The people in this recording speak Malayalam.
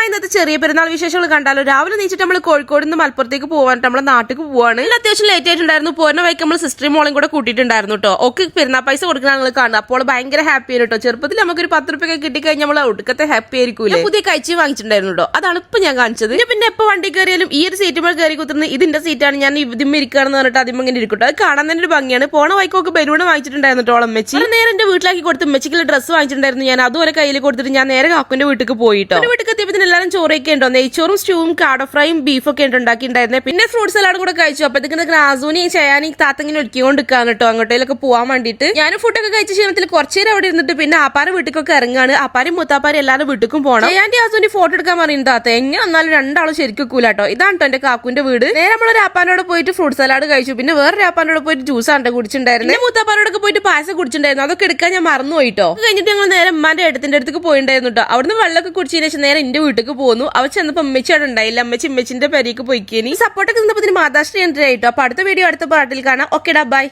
അപ്പൊ ഇന്നത്തെ ചെറിയ പെരുന്നാൾ വിശേഷങ്ങൾ കണ്ടാലോ. രാവിലെ നീച്ചിട്ട് നമ്മൾ കോഴിക്കോട് നിന്ന് മലപ്പുറത്തേക്ക് പോകാൻ നമ്മുടെ നാട്ടിൽ പോവാണ്. അത്യാവശ്യം ലേറ്റ് ആയിട്ടുണ്ടായിരുന്നു. പോരുന്ന വൈക്ക് നമ്മൾ സിസ്റ്റർ മോളും കൂടെ കൂട്ടിയിട്ടുണ്ടായിരുന്നു കേട്ടോ. ഒക്കെ പെരുന്നാൾ പൈസ കൊടുക്കുന്ന ഞങ്ങൾ കാണും. അപ്പോൾ ഭയങ്കര ഹാപ്പി ആണ് കേട്ടോ. ചെറുപ്പത്തിൽ നമുക്കൊരു 10 രൂപ കിട്ടിക്കഴിഞ്ഞാൽ നമ്മൾ ഒടുക്കത്തെ ഹാപ്പി ആയിരിക്കൂലേ. പുതിയ കഴിച്ച് വാങ്ങിച്ചിട്ടുണ്ടായിരുന്നു കേട്ടോ. അതാണ് ഇപ്പൊ ഞാൻ കാണിച്ചത്. പിന്നെ എപ്പോ വണ്ടി കയറിയാലും ഈ ഒരു സീറ്റ് മേൽ കയറി കുത്തുന്നത് ഇതിന്റെ സീറ്റാണ്. ഞാൻ ഇതിമ്മ ഇരിക്കുകയാണെന്ന് പറഞ്ഞിട്ട് അതിമ്മ ഇങ്ങനെ ഇരിക്കട്ടോ. അത് കാണാൻ തന്നെ ഒരു ഭംഗിയാണ്. പോണ വൈക്കൊക്കെ ബലൂണ് വാങ്ങിച്ചിട്ടുണ്ടായിരുന്നു കേട്ടോ. അമ്മച്ചി നേരെ എന്റെ വീട്ടിലാക്കി കൊടുത്ത് ഉമ്മച്ചിക്കുള്ള ഡ്രസ്സ് വാങ്ങിച്ചിട്ടുണ്ടായിരുന്നു. ഞാൻ അതുപോലെ കയ്യിൽ കൊടുത്തിട്ട് ഞാൻ നേരെ കാക്കുന്റെ വീട്ടിലേക്ക് പോയിട്ടോ. വീട്ടിൽ എത്തിയപ്പോൾ എല്ലാവരും ചോറൊക്കെ ഉണ്ടോ. നെയ്ച്ചോറും സ്റ്റൂവും കാട ഫ്രൈയും ബീഫൊക്കെ ഉണ്ടാക്കിയിട്ടുണ്ടായിരുന്നത്. പിന്നെ ഫ്രൂട്ട് സലാഡ് കൂടെ കഴിച്ചു. അപ്പോഴത്തേക്ക് ഗ്രാസൂനെയും ചയാനി താത്തങ്ങനെ ഒരുക്കിക്കൊണ്ടിരിക്കാണ് കേട്ടോ അങ്ങോട്ടേലൊക്കെ പോകാൻ വേണ്ടിയിട്ട്. ഞാൻ ഫുഡൊക്കെ കഴിച്ച ക്ഷീണത്തിൽ കുറച്ചു നേരം അവിടെ ഇരുന്നിട്ട് പിന്നെ ആപ്പാരെ വീട്ടിലൊക്കെ ഇറങ്ങാണ്. ആപ്പാരും മുത്താപ്പാരും എല്ലാവരും വീട്ടിലും പോകണം. ചയാന്റെ ആസൂന്റെ ഫോട്ടോ എടുക്കാൻ പറയുന്നത് താത്ത എങ്ങനെ വന്നാലും രണ്ടാളും ശരിക്കും വെക്കൂല കേട്ടോ. ഇതാണ് കേട്ടോ എന്റെ കാക്കുന്റെ വീട്. നേരെ നമ്മളൊരു ആപ്പാനോട് പോയിട്ട് ഫ്രൂട്ട് സലാഡ് കഴിച്ചു. പിന്നെ വേറൊരു ആപ്പാനോട് പോയിട്ട് ജ്യൂസാണ് കുടിച്ചിട്ടുണ്ടായിരുന്നു. മുത്താപ്പാരോടൊക്കെ പോയിട്ട് പായസം കുടിച്ചിട്ടുണ്ടായിരുന്നു. അതൊക്കെ എടുക്കാൻ ഞാൻ മറന്നു പോയിട്ടോ. കഴിഞ്ഞിട്ട് ഞങ്ങൾ നേരെ ഉമ്മാന്റെ ഏട്ടത്തിന്റെ അടുത്തേക്ക് പോയിട്ടുണ്ടായിരുന്നു കേട്ടോ. അവിടുന്ന് വെള്ളമൊക്കെ കുടിച്ചതിന് ശേഷം നേരെ എന്റെ വീട്ടിലേക്ക് പോന്നു. അവ ചെന്നപ്പോ അമ്മച്ചി അവിടെ ഉണ്ടായില്ല. അമ്മച്ചിന്റെ പേരേക്ക് പോയിക്കേനി. സപ്പോർട്ടൊക്കെ നിന്നപ്പോ മാതാശ്രീ ആയിട്ടോ. അപ്പൊ അടുത്ത വീഡിയോ അടുത്ത പാട്ടിൽ കാണാം. ഓക്കെടാ ബൈ.